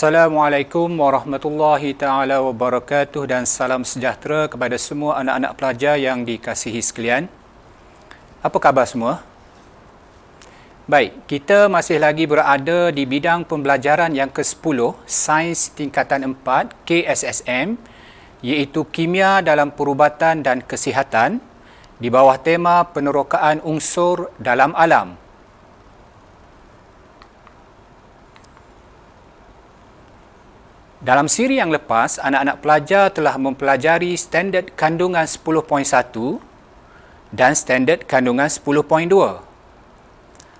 Assalamualaikum warahmatullahi taala wabarakatuh dan salam sejahtera kepada semua anak-anak pelajar yang dikasihi sekalian. Apa khabar semua? Baik, kita masih lagi berada di bidang pembelajaran yang ke-10 Sains Tingkatan 4 KSSM, iaitu Kimia dalam Perubatan dan Kesihatan di bawah tema penerokaan unsur dalam alam. Dalam siri yang lepas, anak-anak pelajar telah mempelajari standard kandungan 10.1 dan standard kandungan 10.2.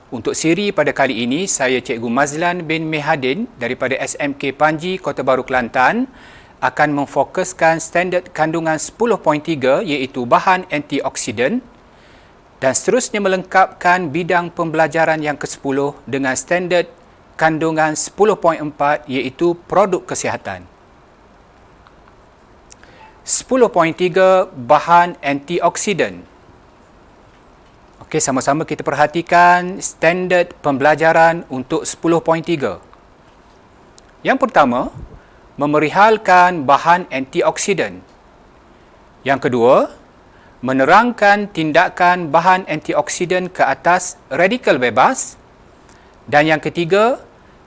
Untuk siri pada kali ini, saya Cikgu Mazlan bin Mehadin daripada SMK Panji, Kota Baru, Kelantan akan memfokuskan standard kandungan 10.3 iaitu bahan antioksidan dan seterusnya melengkapkan bidang pembelajaran yang ke-10 dengan standard kandungan 10.4 iaitu produk kesihatan. 10.3 bahan antioksidan. Okey, sama-sama kita perhatikan standard pembelajaran untuk 10.3. Yang pertama, memerihalkan bahan antioksidan. Yang kedua, menerangkan tindakan bahan antioksidan ke atas radikal bebas. Dan yang ketiga,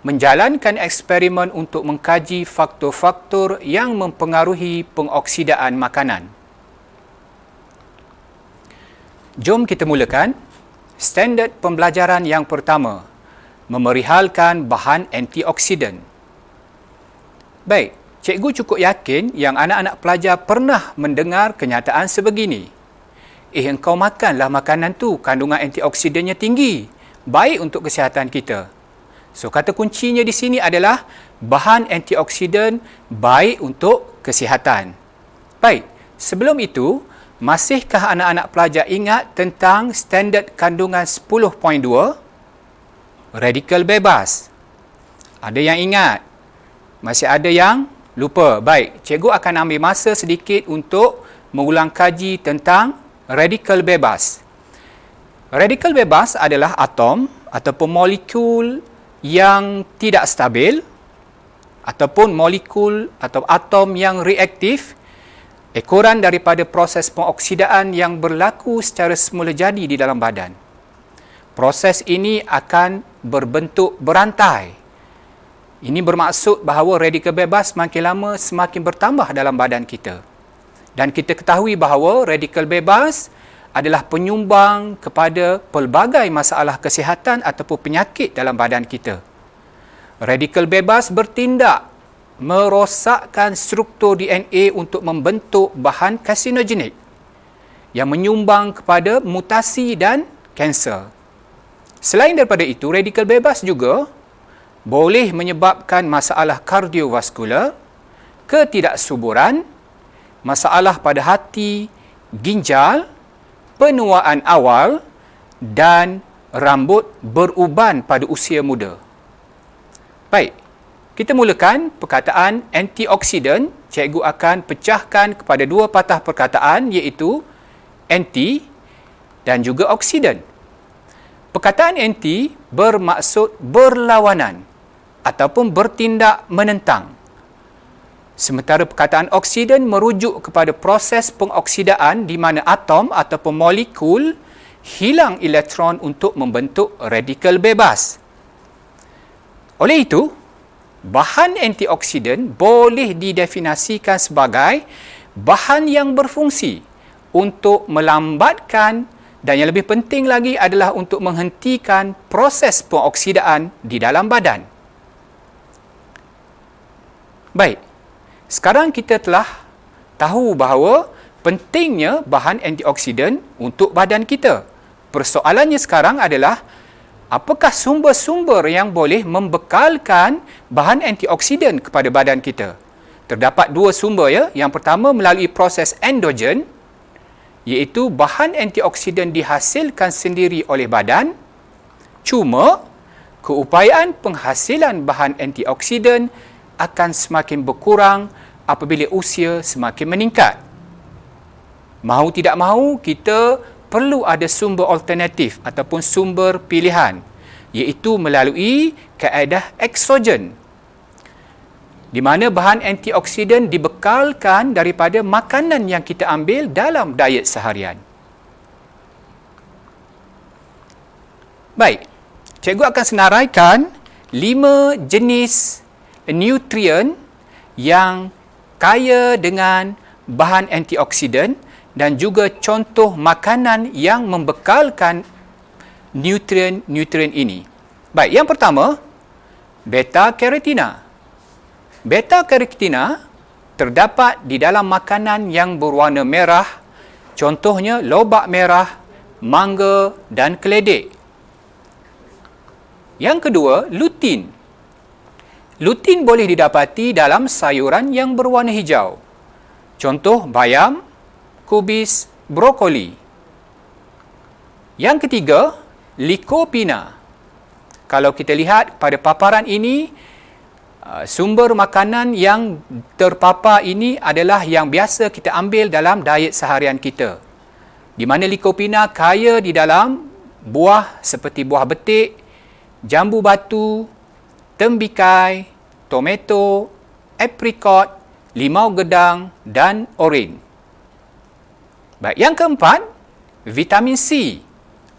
menjalankan eksperimen untuk mengkaji faktor-faktor yang mempengaruhi pengoksidaan makanan. Jom kita mulakan. Standard pembelajaran yang pertama, memerihalkan bahan antioksidan. Baik, cikgu cukup yakin yang anak-anak pelajar pernah mendengar kenyataan sebegini. Engkau makanlah makanan tu, kandungan antioksidannya tinggi, baik untuk kesihatan kita. So, kata kuncinya di sini adalah bahan antioksidan baik untuk kesihatan. Baik, sebelum itu, masihkah anak-anak pelajar ingat tentang standard kandungan 10.2? Radikal bebas. Ada yang ingat? Masih ada yang lupa? Baik, cikgu akan ambil masa sedikit untuk mengulang kaji tentang radikal bebas. Radikal bebas adalah atom ataupun molekul yang tidak stabil ataupun molekul atau atom yang reaktif, ekoran daripada proses pengoksidaan yang berlaku secara semula jadi di dalam badan. Proses ini akan berbentuk berantai. Ini bermaksud bahawa radikal bebas makin lama semakin bertambah dalam badan kita. Dan kita ketahui bahawa radikal bebas adalah penyumbang kepada pelbagai masalah kesihatan ataupun penyakit dalam badan kita. Radikal bebas bertindak merosakkan struktur DNA untuk membentuk bahan karsinogenik yang menyumbang kepada mutasi dan kanser. Selain daripada itu, radikal bebas juga boleh menyebabkan masalah kardiovaskular, ketidaksuburan, masalah pada hati, ginjal, penuaan awal dan rambut beruban pada usia muda. Baik, kita mulakan perkataan antioksidan. Cikgu akan pecahkan kepada dua patah perkataan iaitu anti dan juga oksidan. Perkataan anti bermaksud berlawanan ataupun bertindak menentang. Sementara perkataan oksidan merujuk kepada proses pengoksidaan di mana atom ataupun molekul hilang elektron untuk membentuk radikal bebas. Oleh itu, bahan antioksidan boleh didefinisikan sebagai bahan yang berfungsi untuk melambatkan dan yang lebih penting lagi adalah untuk menghentikan proses pengoksidaan di dalam badan. Baik. Sekarang kita telah tahu bahawa pentingnya bahan antioksidan untuk badan kita. Persoalannya sekarang adalah apakah sumber-sumber yang boleh membekalkan bahan antioksidan kepada badan kita? Terdapat dua sumber ya. Yang pertama melalui proses endogen, iaitu bahan antioksidan dihasilkan sendiri oleh badan. Cuma keupayaan penghasilan bahan antioksidan akan semakin berkurang apabila usia semakin meningkat. Mahu tidak mahu, kita perlu ada sumber alternatif ataupun sumber pilihan, iaitu melalui kaedah eksogen. di mana bahan antioksidan dibekalkan daripada makanan yang kita ambil dalam diet seharian. Baik, cikgu akan senaraikan 5 jenis nutrien yang kaya dengan bahan antioksidan dan juga contoh makanan yang membekalkan nutrien-nutrien ini. Baik, yang pertama, beta-karotina. Beta-karotina terdapat di dalam makanan yang berwarna merah, contohnya lobak merah, mangga dan keledek. Yang kedua, lutein. Lutein boleh didapati dalam sayuran yang berwarna hijau. Contoh bayam, kubis, brokoli. Yang ketiga, lycopene. Kalau kita lihat pada paparan ini, sumber makanan yang terpapar ini adalah yang biasa kita ambil dalam diet seharian kita. Di mana lycopene kaya di dalam buah seperti buah betik, jambu batu, tembikai, tomato, apricot, limau gedang dan oren. Baik, yang keempat, vitamin C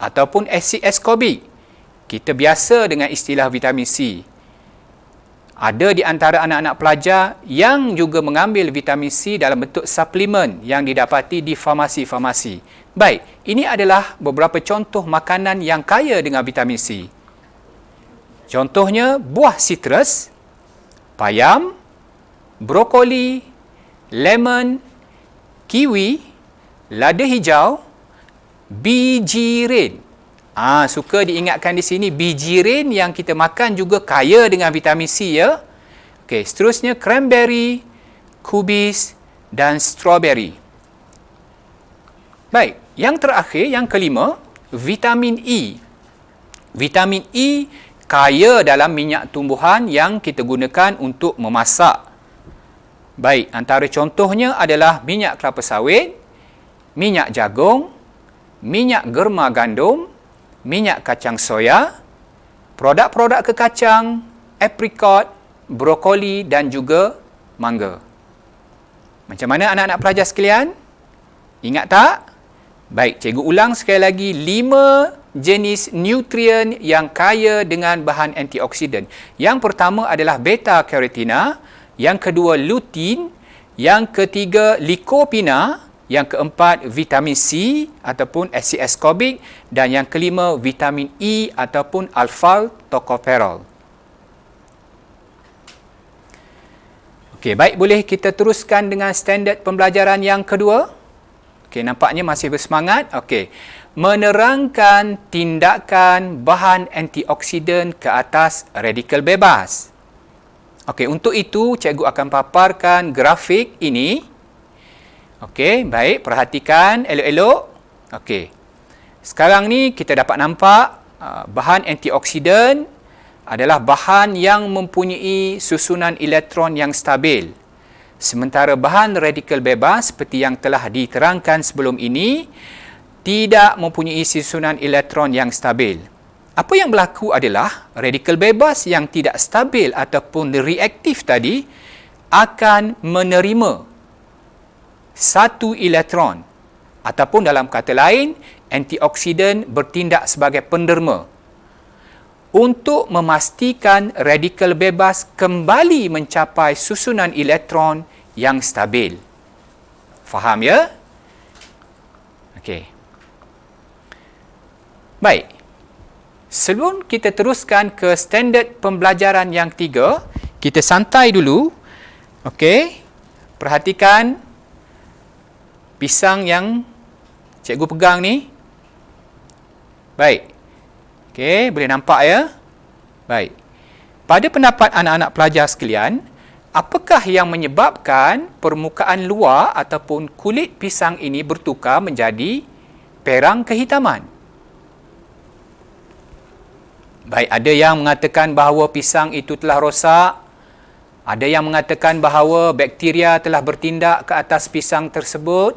ataupun asid askorbik. Kita biasa dengan istilah vitamin C. Ada di antara anak-anak pelajar yang juga mengambil vitamin C dalam bentuk suplemen yang didapati di farmasi-farmasi. Baik, ini adalah beberapa contoh makanan yang kaya dengan vitamin C. Contohnya buah sitrus, payam, brokoli, lemon, kiwi, lada hijau, biji ren. Suka diingatkan di sini, biji ren yang kita makan juga kaya dengan vitamin C, ya. Okey, seterusnya cranberry, kubis dan strawberry. Baik, yang terakhir, yang kelima, vitamin E. Vitamin E kaya dalam minyak tumbuhan yang kita gunakan untuk memasak. Baik, antara contohnya adalah minyak kelapa sawit, minyak jagung, minyak germa gandum, minyak kacang soya, produk-produk kekacang, apricot, brokoli dan juga mangga. Macam mana anak-anak pelajar sekalian? Ingat tak? Baik, cikgu ulang sekali lagi 5 jenis nutrien yang kaya dengan bahan antioksidan. Yang pertama adalah beta-karotina, yang kedua lutein, yang ketiga lycopene, yang keempat vitamin C ataupun asid askorbik dan yang kelima vitamin E ataupun alpha-tocopherol. Okey, baik, boleh kita teruskan dengan standard pembelajaran yang kedua? Okey, nampaknya masih bersemangat. Okey. Menerangkan tindakan bahan antioksidan ke atas radikal bebas. Okey, untuk itu cikgu akan paparkan grafik ini. Okey, baik, perhatikan elok-elok. Okey. Sekarang ni kita dapat nampak bahan antioksidan adalah bahan yang mempunyai susunan elektron yang stabil. Sementara bahan radikal bebas seperti yang telah diterangkan sebelum ini tidak mempunyai susunan elektron yang stabil. Apa yang berlaku adalah radikal bebas yang tidak stabil ataupun reaktif tadi akan menerima satu elektron ataupun dalam kata lain antioksidan bertindak sebagai penderma untuk memastikan radikal bebas kembali mencapai susunan elektron yang stabil. Faham, ya? Okey. Baik. Sebelum kita teruskan ke standard pembelajaran yang 3, kita santai dulu. Okey. Perhatikan pisang yang cikgu pegang ni. Baik. Okey, boleh nampak, ya? Baik. Pada pendapat anak-anak pelajar sekalian, apakah yang menyebabkan permukaan luar ataupun kulit pisang ini bertukar menjadi perang kehitaman? Baik, ada yang mengatakan bahawa pisang itu telah rosak. Ada yang mengatakan bahawa bakteria telah bertindak ke atas pisang tersebut.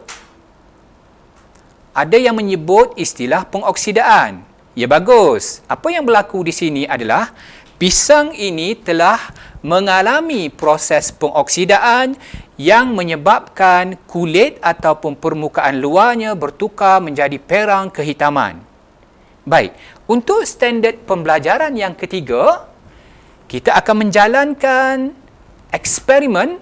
Ada yang menyebut istilah pengoksidaan. Ya, bagus. Apa yang berlaku di sini adalah pisang ini telah mengalami proses pengoksidaan yang menyebabkan kulit ataupun permukaan luarnya bertukar menjadi perang kehitaman. Baik, untuk standard pembelajaran yang ketiga, kita akan menjalankan eksperimen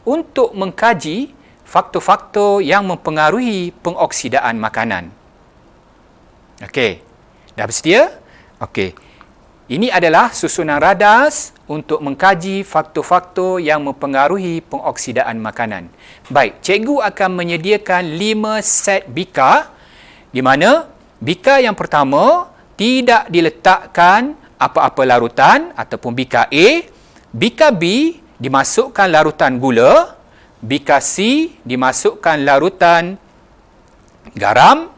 untuk mengkaji faktor-faktor yang mempengaruhi pengoksidaan makanan. Okey, dah bersedia? Okey. Ini adalah susunan radas untuk mengkaji faktor-faktor yang mempengaruhi pengoksidaan makanan. Baik, cikgu akan menyediakan 5 set bika di mana bika yang pertama tidak diletakkan apa-apa larutan ataupun bika A, bika B dimasukkan larutan gula, bika C dimasukkan larutan garam,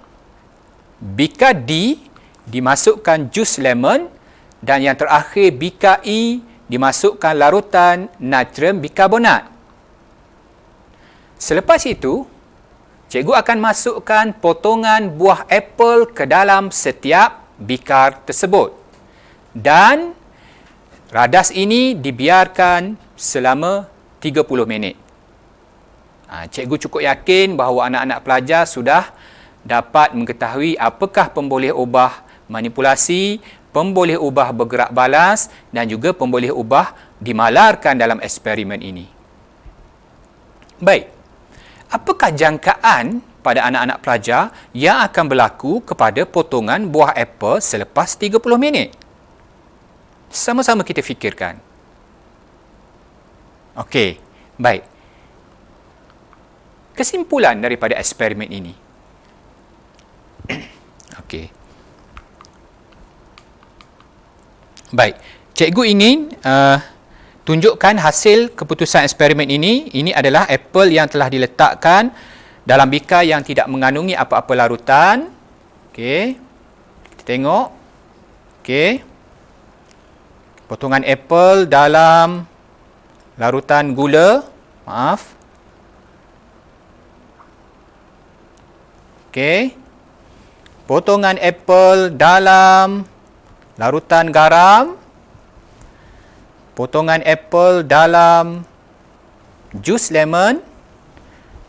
bika D dimasukkan jus lemon dan yang terakhir bika E dimasukkan larutan natrium bikarbonat. Selepas itu, cikgu akan masukkan potongan buah apel ke dalam setiap bikar tersebut. Dan radas ini dibiarkan selama 30 minit. Cikgu cukup yakin bahawa anak-anak pelajar sudah dapat mengetahui apakah pemboleh ubah manipulasi, pemboleh ubah bergerak balas dan juga pemboleh ubah dimalarkan dalam eksperimen ini. Baik, apakah jangkaan pada anak-anak pelajar yang akan berlaku kepada potongan buah apel selepas 30 minit? Sama-sama kita fikirkan. Okey, baik. Kesimpulan daripada eksperimen ini. Okey. Baik, cikgu ingin tunjukkan hasil keputusan eksperimen ini. Ini adalah apel yang telah diletakkan dalam bika yang tidak mengandungi apa-apa larutan. Okey. Kita tengok. Okey. Potongan apel dalam larutan gula. Maaf. Okey. Potongan apel dalam larutan garam, potongan apel dalam jus lemon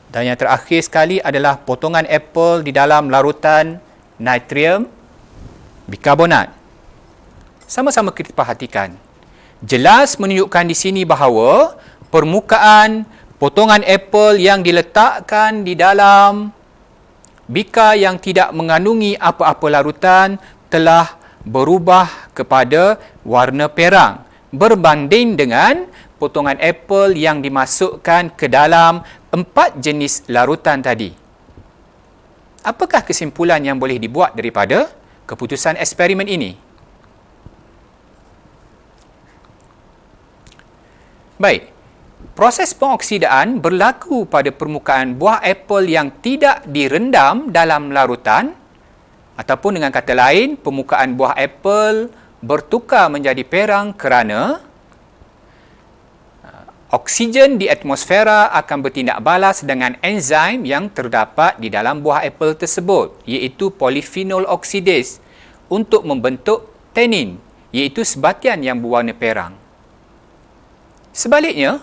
dan yang terakhir sekali adalah potongan apel di dalam larutan natrium bikarbonat. Sama-sama kita perhatikan. Jelas menunjukkan di sini bahawa permukaan potongan apel yang diletakkan di dalam bika yang tidak mengandungi apa-apa larutan telah berubah kepada warna perang berbanding dengan potongan apel yang dimasukkan ke dalam 4 jenis larutan tadi. Apakah kesimpulan yang boleh dibuat daripada keputusan eksperimen ini? Baik, proses pengoksidaan berlaku pada permukaan buah apel yang tidak direndam dalam larutan. Ataupun dengan kata lain, permukaan buah apel bertukar menjadi perang kerana oksigen di atmosfera akan bertindak balas dengan enzim yang terdapat di dalam buah apel tersebut, iaitu polyphenol oxidase untuk membentuk tannin, iaitu sebatian yang berwarna perang. Sebaliknya,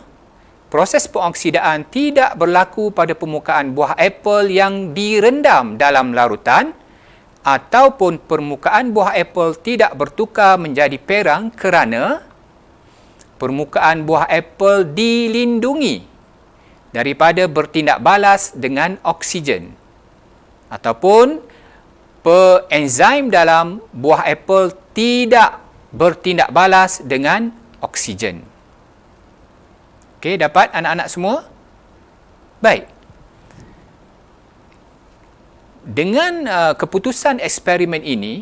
proses pengoksidaan tidak berlaku pada permukaan buah apel yang direndam dalam larutan ataupun permukaan buah apel tidak bertukar menjadi perang kerana permukaan buah apel dilindungi daripada bertindak balas dengan oksigen ataupun enzim dalam buah apel tidak bertindak balas dengan oksigen. Okey, dapat anak-anak semua? Baik. Dengan keputusan eksperimen ini,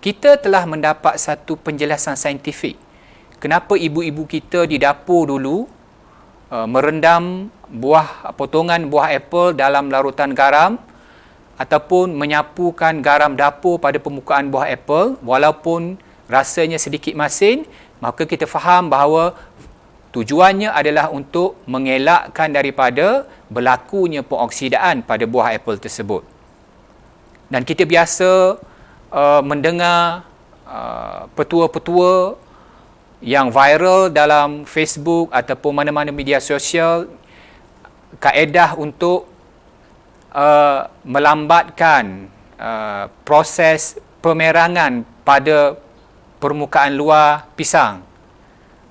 kita telah mendapat satu penjelasan saintifik. Kenapa ibu-ibu kita di dapur dulu merendam potongan buah apel dalam larutan garam ataupun menyapukan garam dapur pada permukaan buah apel walaupun rasanya sedikit masin, maka kita faham bahawa tujuannya adalah untuk mengelakkan daripada berlakunya pengoksidaan pada buah apel tersebut. Dan kita biasa mendengar petua-petua yang viral dalam Facebook ataupun mana-mana media sosial, kaedah untuk melambatkan proses pemerangan pada permukaan luar pisang.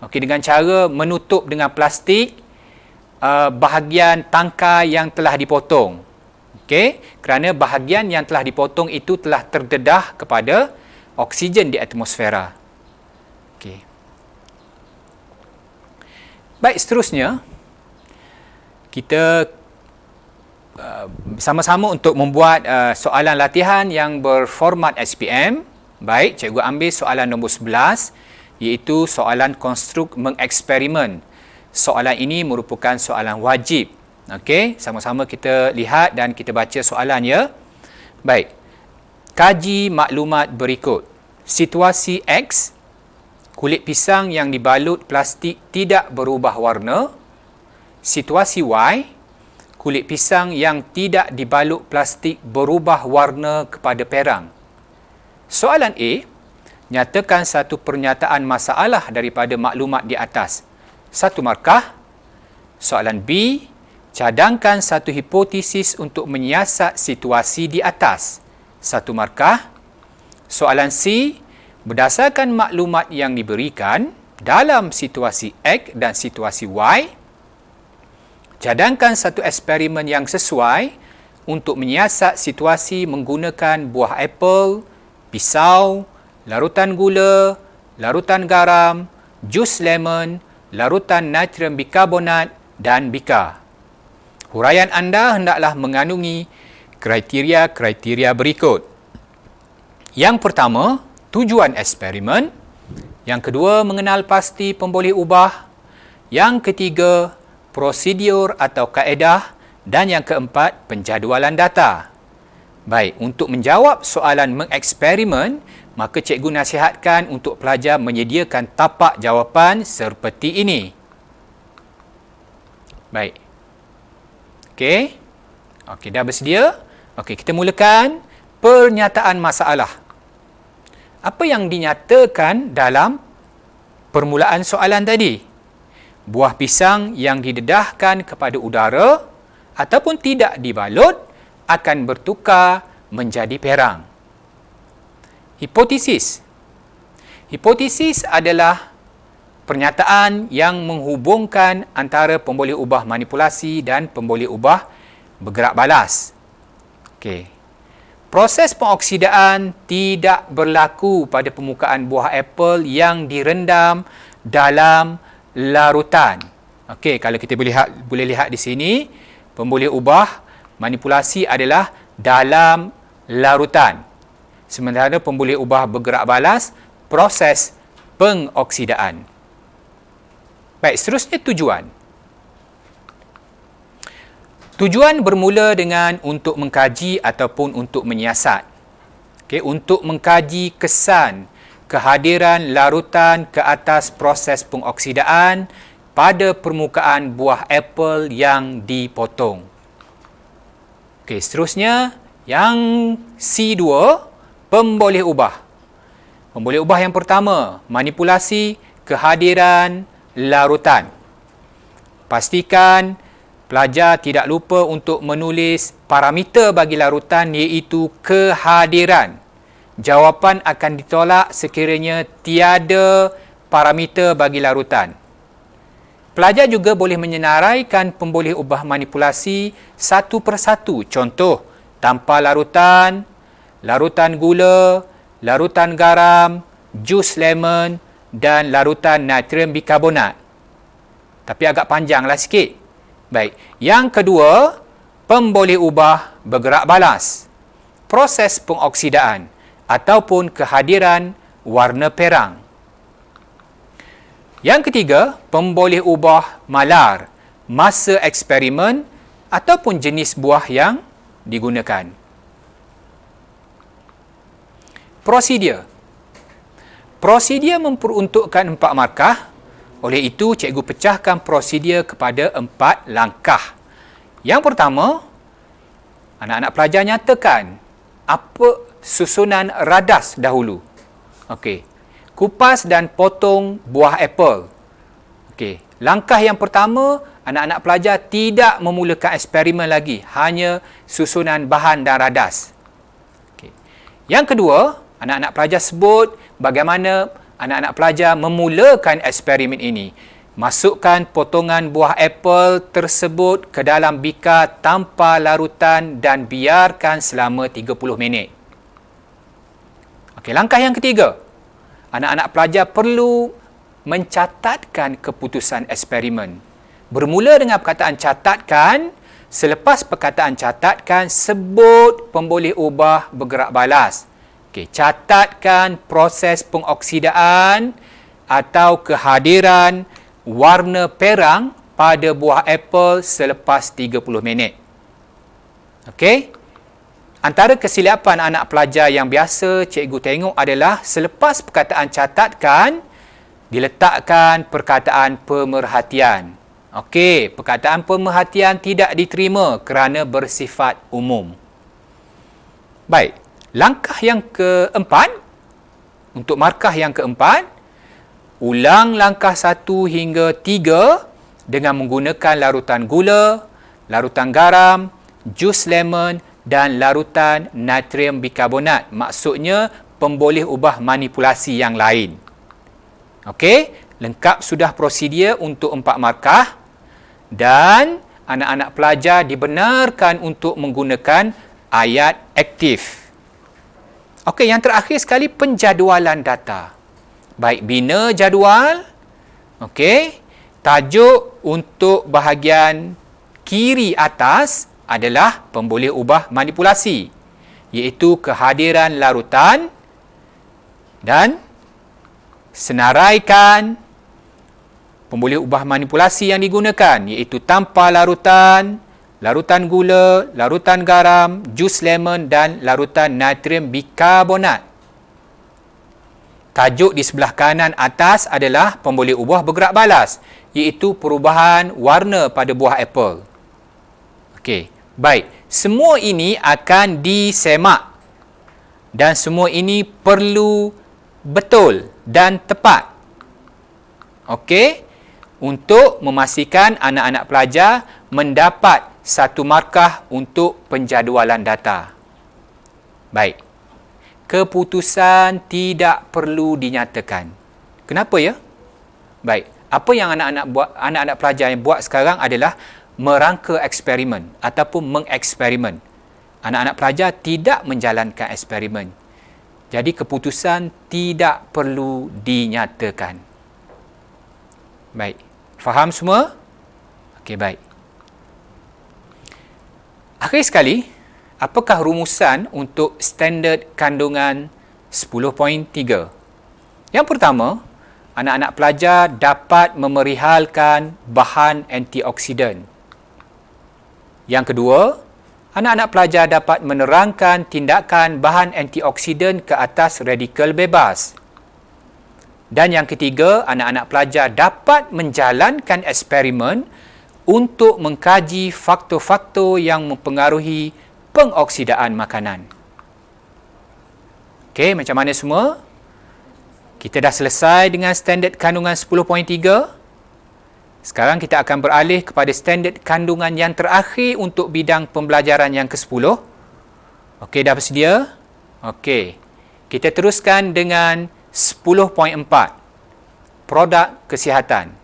Okey, dengan cara menutup dengan plastik bahagian tangkai yang telah dipotong. Okey, kerana bahagian yang telah dipotong itu telah terdedah kepada oksigen di atmosfera. Okey. Baik, seterusnya kita sama-sama untuk membuat soalan latihan yang berformat SPM. Baik, cikgu ambil soalan nombor 11, iaitu soalan konstruk mengeksperimen. Soalan ini merupakan soalan wajib. Okey, sama-sama kita lihat dan kita baca soalan ya. Baik. Kaji maklumat berikut. Situasi X, kulit pisang yang dibalut plastik tidak berubah warna. Situasi Y, kulit pisang yang tidak dibalut plastik berubah warna kepada perang. Soalan A, nyatakan satu pernyataan masalah daripada maklumat di atas. 1 markah. Soalan B, cadangkan satu hipotesis untuk menyiasat situasi di atas. 1 markah. Soalan C, berdasarkan maklumat yang diberikan dalam situasi X dan situasi Y, cadangkan satu eksperimen yang sesuai untuk menyiasat situasi menggunakan buah apel, pisau, larutan gula, larutan garam, jus lemon, larutan natrium bikarbonat dan bika. Huraian anda hendaklah mengandungi kriteria-kriteria berikut. Yang pertama, tujuan eksperimen. Yang kedua, mengenal pasti pemboleh ubah. Yang ketiga, prosedur atau kaedah, dan yang keempat, penjadualan data. Baik, untuk menjawab soalan mengeksperimen, maka cikgu nasihatkan untuk pelajar menyediakan tapak jawapan seperti ini. Baik. Okey. Okey, dah bersedia? Okey, kita mulakan pernyataan masalah. Apa yang dinyatakan dalam permulaan soalan tadi? Buah pisang yang didedahkan kepada udara ataupun tidak dibalut akan bertukar menjadi perang. Hipotesis. Hipotesis adalah pernyataan yang menghubungkan antara pemboleh ubah manipulasi dan pemboleh ubah bergerak balas. Okey. Proses pengoksidaan tidak berlaku pada permukaan buah apel yang direndam dalam larutan. Okey, kalau kita boleh lihat di sini, pemboleh ubah manipulasi adalah dalam larutan. Sementara pemboleh ubah bergerak balas, proses pengoksidaan. Baik, seterusnya tujuan. Tujuan bermula dengan untuk mengkaji ataupun untuk menyiasat. Okey, untuk mengkaji kesan kehadiran larutan ke atas proses pengoksidaan pada permukaan buah apel yang dipotong. Okey, seterusnya yang C2, pemboleh ubah. Pemboleh ubah yang pertama, manipulasi kehadiran larutan. Pastikan pelajar tidak lupa untuk menulis parameter bagi larutan, iaitu kehadiran. Jawapan akan ditolak sekiranya tiada parameter bagi larutan. Pelajar juga boleh menyenaraikan pemboleh ubah manipulasi satu persatu. Contoh, tanpa larutan, larutan gula, larutan garam, jus lemon dan larutan natrium bikarbonat. Tapi agak panjanglah sikit. Baik, yang kedua, pemboleh ubah bergerak balas. Proses pengoksidaan ataupun kehadiran warna perang. Yang ketiga, pemboleh ubah malar, masa eksperimen ataupun jenis buah yang digunakan. Prosedur. Prosedur memperuntukkan 4 markah. Oleh itu, cikgu pecahkan prosedur kepada 4 langkah. Yang pertama, anak-anak pelajar nyatakan apa susunan radas dahulu. Okey. kupas dan potong buah apple. Okey, langkah yang pertama, anak-anak pelajar tidak memulakan eksperimen lagi, hanya susunan bahan dan radas. Okey. Yang kedua, anak-anak pelajar sebut bagaimana anak-anak pelajar memulakan eksperimen ini. Masukkan potongan buah apple tersebut ke dalam bikar tanpa larutan dan biarkan selama 30 minit. Okey, langkah yang ketiga. Anak-anak pelajar perlu mencatatkan keputusan eksperimen. Bermula dengan perkataan catatkan, selepas perkataan catatkan, sebut pemboleh ubah bergerak balas. Okey, catatkan proses pengoksidaan atau kehadiran warna perang pada buah apple selepas 30 minit. Okey? Antara kesilapan anak pelajar yang biasa cikgu tengok adalah selepas perkataan catatkan, diletakkan perkataan pemerhatian. Okey, perkataan pemerhatian tidak diterima kerana bersifat umum. Baik, langkah yang keempat, untuk markah yang keempat, ulang langkah 1 hingga 3 dengan menggunakan larutan gula, larutan garam, jus lemon dan larutan natrium bikarbonat. Maksudnya pemboleh ubah manipulasi yang lain. Okey, lengkap sudah prosedur untuk 4 markah dan anak-anak pelajar dibenarkan untuk menggunakan ayat aktif. Okey, yang terakhir sekali penjadualan data. Baik, bina jadual. Okey. Tajuk untuk bahagian kiri atas adalah pemboleh ubah manipulasi, iaitu kehadiran larutan dan senaraikan pemboleh ubah manipulasi yang digunakan, iaitu tanpa larutan, larutan gula, larutan garam, jus lemon dan larutan natrium bikarbonat. Tajuk di sebelah kanan atas adalah pemboleh ubah bergerak balas, iaitu perubahan warna pada buah apple. Okey, baik. Semua ini akan disemak dan semua ini perlu betul dan tepat. Okey, untuk memastikan anak-anak pelajar mendapat 1 markah untuk penjadualan data. Baik. Keputusan tidak perlu dinyatakan. Kenapa ya? Baik, apa yang anak-anak pelajar yang buat sekarang adalah merangka eksperimen ataupun mengeksperimen. Anak-anak pelajar tidak menjalankan eksperimen. Jadi keputusan tidak perlu dinyatakan. Baik, faham semua? Okey, baik. Akhir sekali, apakah rumusan untuk standard kandungan 10.3? Yang pertama, anak-anak pelajar dapat memerihalkan bahan antioksidan. Yang kedua, anak-anak pelajar dapat menerangkan tindakan bahan antioksidan ke atas radikal bebas. Dan yang ketiga, anak-anak pelajar dapat menjalankan eksperimen untuk mengkaji faktor-faktor yang mempengaruhi pengoksidaan makanan. Okey, macam mana semua? Kita dah selesai dengan standard kandungan 10.3. Sekarang kita akan beralih kepada standard kandungan yang terakhir untuk bidang pembelajaran yang ke-10. Okey, dah bersedia? Okey. Kita teruskan dengan 10.4. Produk kesihatan.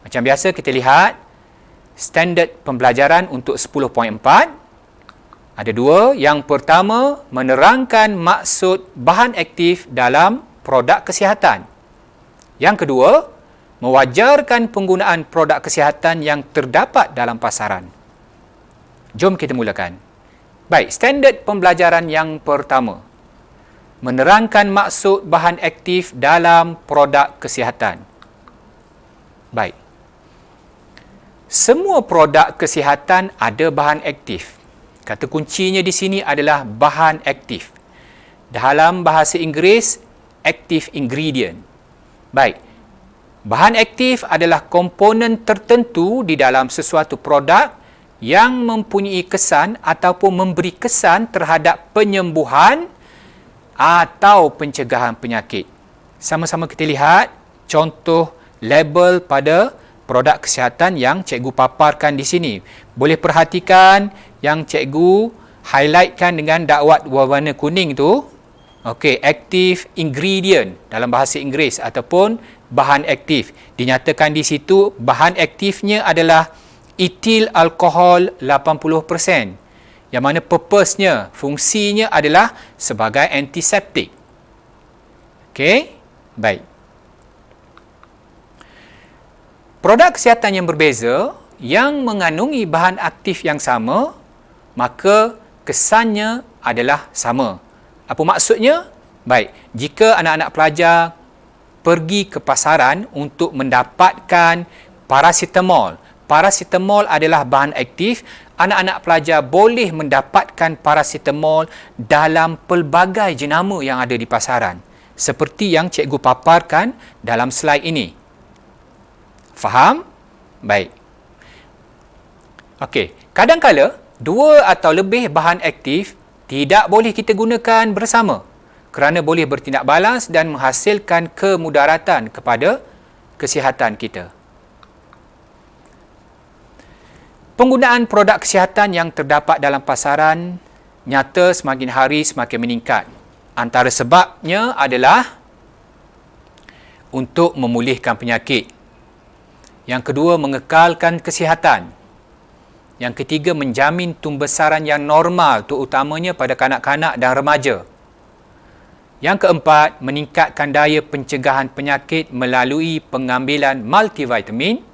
Macam biasa kita lihat standard pembelajaran untuk 10.4. Ada 2. Yang pertama, menerangkan maksud bahan aktif dalam produk kesihatan. Yang kedua, mewajarkan penggunaan produk kesihatan yang terdapat dalam pasaran. Jom kita mulakan. Baik, standard pembelajaran yang pertama. Menerangkan maksud bahan aktif dalam produk kesihatan. Baik. Semua produk kesihatan ada bahan aktif. Kata kuncinya di sini adalah bahan aktif. Dalam bahasa Inggeris, active ingredient. Baik. Bahan aktif adalah komponen tertentu di dalam sesuatu produk yang mempunyai kesan ataupun memberi kesan terhadap penyembuhan atau pencegahan penyakit. sama-sama kita lihat contoh label pada produk kesihatan yang cikgu paparkan di sini. Boleh perhatikan yang cikgu highlightkan dengan dakwat warna kuning tu. Okey, active ingredient dalam bahasa Inggeris ataupun bahan aktif. Dinyatakan di situ bahan aktifnya adalah etil alkohol 80%. Yang mana purpose-nya, fungsinya adalah sebagai antiseptik. Okey, baik. Produk kesihatan yang berbeza yang mengandungi bahan aktif yang sama, maka kesannya adalah sama. Apa maksudnya? Baik, jika anak-anak pelajar pergi ke pasaran untuk mendapatkan paracetamol. Paracetamol adalah bahan aktif. Anak-anak pelajar boleh mendapatkan paracetamol dalam pelbagai jenama yang ada di pasaran. Seperti yang cikgu paparkan dalam slide ini. Faham? Baik. Okey, kadang-kala dua atau lebih bahan aktif tidak boleh kita gunakan bersama kerana boleh bertindak balas dan menghasilkan kemudaratan kepada kesihatan kita. Penggunaan produk kesihatan yang terdapat dalam pasaran nyata semakin hari semakin meningkat. Antara sebabnya adalah untuk memulihkan penyakit. Yang kedua, mengekalkan kesihatan. Yang ketiga, menjamin tumbesaran yang normal, terutamanya pada kanak-kanak dan remaja. Yang keempat, meningkatkan daya pencegahan penyakit melalui pengambilan multivitamin.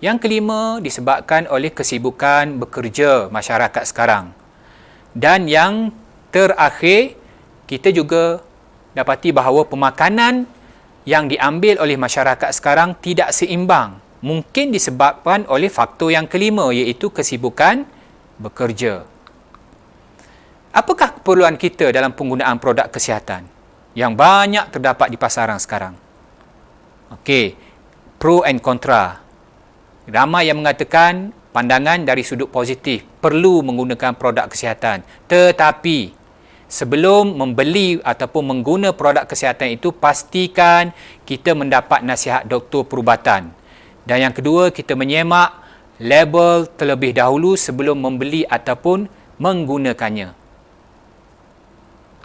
Yang kelima, disebabkan oleh kesibukan bekerja masyarakat sekarang. Dan yang terakhir, kita juga dapati bahawa pemakanan yang diambil oleh masyarakat sekarang tidak seimbang. Mungkin disebabkan oleh faktor yang kelima, iaitu kesibukan bekerja. Apakah keperluan kita dalam penggunaan produk kesihatan yang banyak terdapat di pasaran sekarang? Okey, pro and kontra. Ramai yang mengatakan pandangan dari sudut positif, perlu menggunakan produk kesihatan. Tetapi sebelum membeli ataupun mengguna produk kesihatan itu, pastikan kita mendapat nasihat doktor perubatan. Dan yang kedua, kita menyemak label terlebih dahulu sebelum membeli ataupun menggunakannya.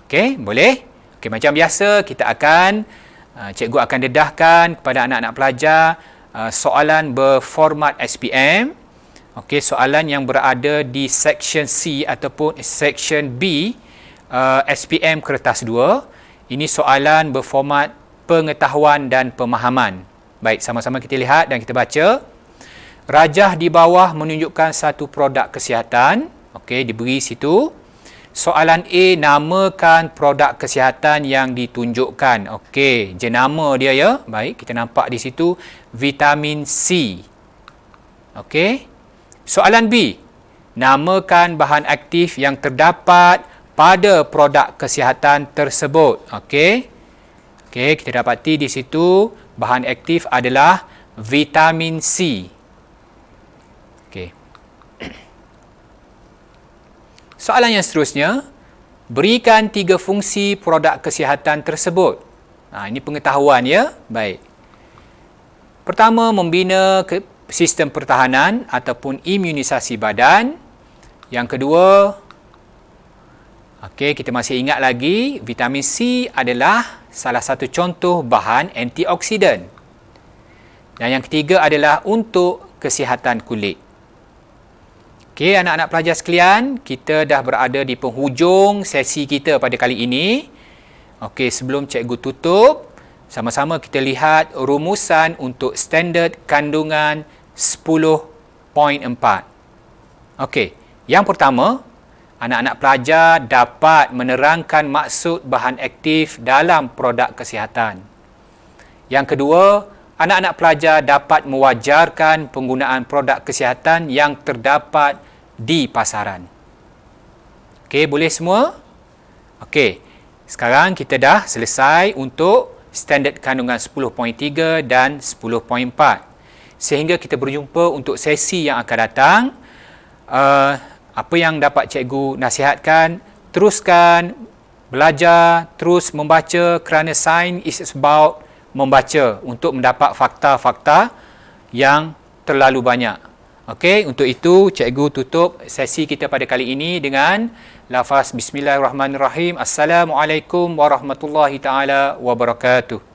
Okey, boleh? Okey, macam biasa kita akan cikgu akan dedahkan kepada anak-anak pelajar soalan berformat SPM. Okey, soalan yang berada di section C ataupun section B SPM kertas 2. Ini soalan berformat pengetahuan dan pemahaman. Baik, sama-sama kita lihat dan kita baca. Rajah di bawah menunjukkan satu produk kesihatan. Okey, diberi situ. Soalan A, namakan produk kesihatan yang ditunjukkan. Okey, jenama dia ya. Baik, kita nampak di situ vitamin C. Okey. Soalan B, namakan bahan aktif yang terdapat pada produk kesihatan tersebut. Okey. Okey, kita dapati di situ bahan aktif adalah vitamin C. Okey. Soalan yang seterusnya, berikan 3 fungsi produk kesihatan tersebut. Ini pengetahuan ya. Baik. Pertama, membina sistem pertahanan ataupun imunisasi badan. Yang kedua, okey, kita masih ingat lagi, vitamin C adalah salah satu contoh bahan antioksidan. Dan yang ketiga adalah untuk kesihatan kulit. Okey, anak-anak pelajar sekalian, kita dah berada di penghujung sesi kita pada kali ini. Okey, sebelum cikgu tutup, sama-sama kita lihat rumusan untuk standard kandungan 10.4. Okey, yang pertama, anak-anak pelajar dapat menerangkan maksud bahan aktif dalam produk kesihatan. Yang kedua, anak-anak pelajar dapat mewajarkan penggunaan produk kesihatan yang terdapat di pasaran. Okey, boleh semua? Okey, sekarang kita dah selesai untuk standard kandungan 10.3 dan 10.4. Sehingga kita berjumpa untuk sesi yang akan datang. Apa yang dapat cikgu nasihatkan, teruskan belajar terus membaca kerana sains is about membaca untuk mendapat fakta-fakta yang terlalu banyak. Okey, untuk itu cikgu tutup sesi kita pada kali ini dengan lafaz bismillahirrahmanirrahim. Assalamualaikum warahmatullahi taala wabarakatuh.